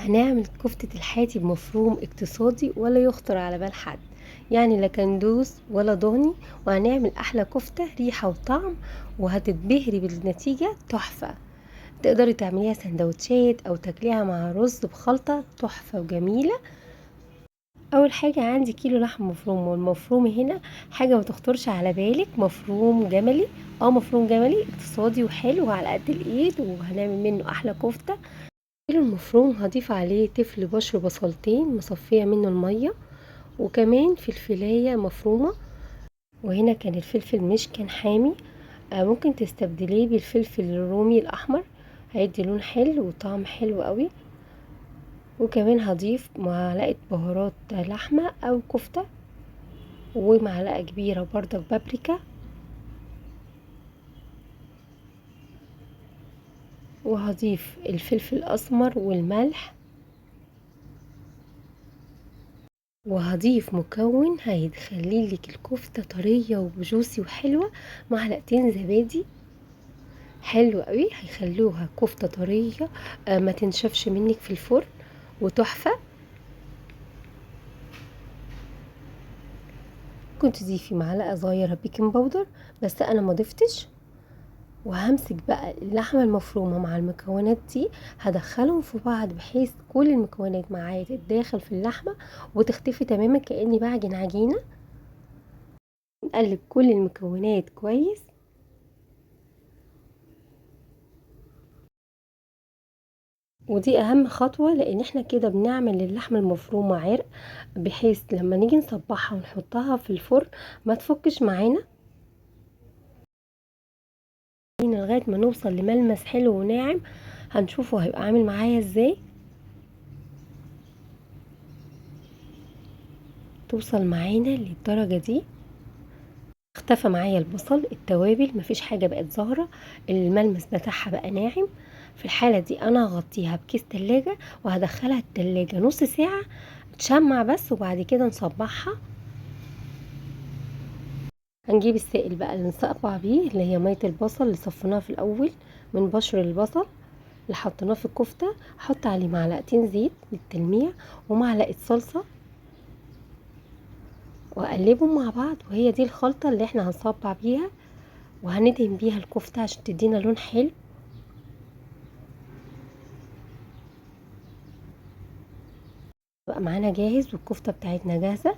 هنعمل كفتة الحاتي بمفروم اقتصادي ولا يخطر على بال حد، يعني لا كندوز ولا ضاني. وهنعمل احلى كفتة ريحة وطعم، وهتتبهري بالنتيجة تحفة. تقدري تعمليها سندوتشات او تاكليها مع رز بخلطة تحفة وجميلة. اول حاجة عندي كيلو لحم مفروم، والمفروم هنا حاجة ما تخطرش على بالك، مفروم جملي. مفروم جملي اقتصادي وحلو على قد الايد، وهنعمل منه احلى كفتة. كيلو المفروم هضيف عليه تفل بشر بصلتين مصفية منه المية، وكمان فلفلاية مفرومة. وهنا كان الفلفل مش كان حامي، ممكن تستبدليه بالفلفل الرومي الأحمر، هيدي لون حلو وطعم حلو قوي. وكمان هضيف معلقة بهارات لحمة أو كفتة، ومعلقة كبيرة برضك بابريكا، وهضيف الفلفل الأسمر والملح، وهضيف مكون هيخلي لك الكفتة طرية وجوسي وحلوة، معلقتين زبادي حلو قوي هيخلوها كفتة طرية، ما تنشفش منك في الفرن وتحفة. كنت تضيفي معلقة صغيرة بيكنج باودر، بس انا ما ضفتش. وهمسك بقى اللحمة المفرومة مع المكونات دي، هدخلهم في بعض بحيث كل المكونات معايا تتداخل في اللحمة وتختفي تماما كأني بعجن عجينة. نقلب كل المكونات كويس. ودي اهم خطوة، لان احنا كده بنعمل اللحمة المفرومة عرق، بحيث لما نيجي نصبحها ونحطها في الفرن ما تفكش معانا لغاية ما نوصل لملمس حلو وناعم. هنشوفه هيبقى عامل معايا ازاي. توصل معانا للدرجة دي. اختفى معايا البصل، التوابل مفيش حاجة بقت ظاهرة، الملمس بتاعها بقى ناعم. في الحالة دي انا هغطيها بكيس تلاجة، وهدخلها التلاجة نص ساعة تشمع بس، وبعد كده نصبحها. هنجيب السائل بقى اللي نصقع بيه، اللي هي مية البصل اللي صفيناها في الاول من بشر البصل اللي حطيناه في الكفتة. احط عليه معلقتين زيت للتلميع ومعلقة صلصة، واقلبهم مع بعض. وهي دي الخلطة اللي احنا هنصبع بيها وهندهن بيها الكفتة عشان تدينا لون حلو. بقى معانا جاهز والكفتة بتاعتنا جاهزة.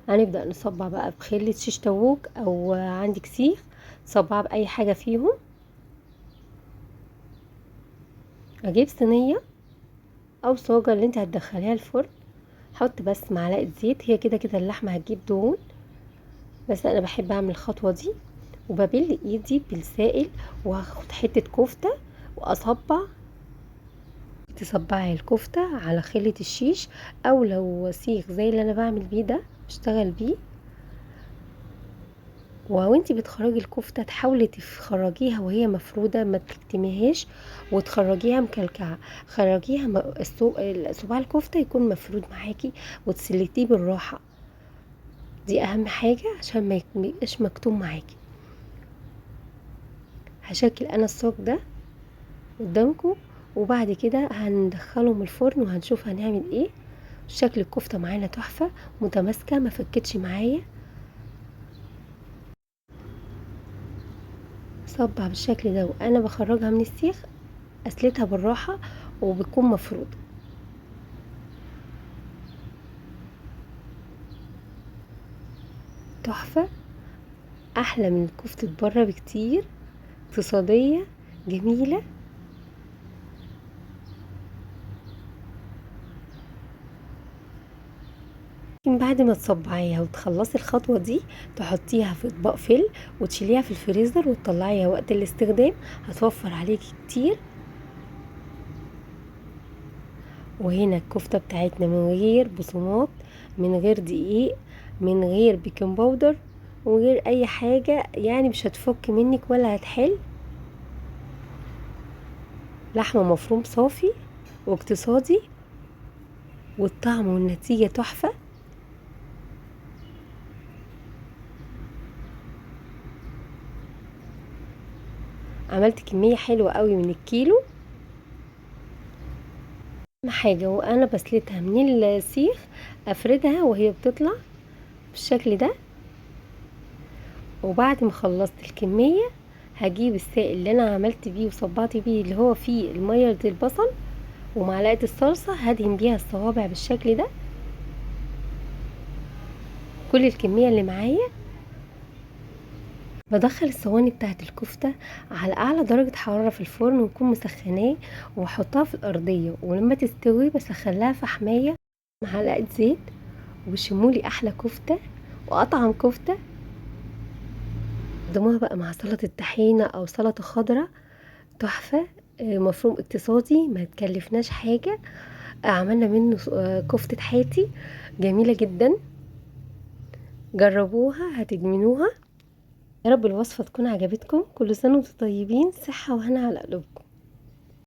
هنبدأ نصبع بقى بخلة شيش طاووق او عندك سيخ، صبع بأي حاجة فيهم. اجيب صينية او صاجة اللي انت هتدخليها الفرن، حط بس معلقة زيت، هي كده كده اللحمة هتجيب دهون، بس انا بحب اعمل الخطوة دي. وببل ايدي بالسائل، وهاخد حتة كفتة واصبع. تصبعي الكفتة على خلة الشيش، او لو سيخ زي اللي انا بعمل بيه ده بشتغل بيه. وانتي بتخرجي الكفتة تحاولي تخرجيها وهي مفرودة، ما تكتميهاش وتخرجيها مكلكعة. خرجيها صباع الكفتة يكون مفرود معاكي، وتسلتيه بالراحة. دي اهم حاجة عشان ما يبقاش مكتوم معاكي. هشكل انا الصاج ده قدامكم، وبعد كده هندخلهم الفرن وهنشوف هنعمل ايه. شكل الكفتة معانا تحفة متماسكة، ما فكتش معايا. صبع بالشكل ده وانا بخرجها من السيخ، اسلتها بالراحة وبتكون مفروضة تحفة، احلى من كفتة بره بكتير، اقتصادية جميلة. لكن بعد ما تصبعيها وتخلصي الخطوة دي، تحطيها في اطباق فل وتشيليها في الفريزر وتطلعيها وقت الاستخدام، هتوفر عليكي كتير. وهنا الكفتة بتاعتنا من غير بصمات، من غير دقيق، من غير بيكنج باودر، ومن غير اي حاجة، يعني مش هتفك منك ولا هتحل. لحمة مفروم صافي واقتصادي، والطعم والنتيجة تحفة. عملت كمية حلوة قوي من الكيلو. اهم حاجة وانا بسلتها من السيخ افردها وهي بتطلع بالشكل ده. وبعد ما خلصت الكمية هجيب السائل اللي انا عملت بيه وصبعت بيه اللي هو فيه المية البصل ومعلقة الصلصة، هدهن بيها الصوابع بالشكل ده كل الكمية اللي معايا. بدخل الصواني بتاعت الكفتة على اعلى درجة حرارة في الفرن ويكون مسخناه، واحطها في الارضية، ولما تستوي بسخنلها فحماية معلقة زيت، وشمولي احلى كفتة واطعم كفتة. قدموها بقى مع سلطة طحينة او سلطة خضراء تحفة. مفروم اقتصادي ما تكلفناش حاجة. عملنا منه كفتة حياتي جميلة جدا، جربوها هتدمنوها. يا رب الوصفة تكون عجبتكم. كل سنة وانتم طيبين، صحة وهنا على قلوبكم.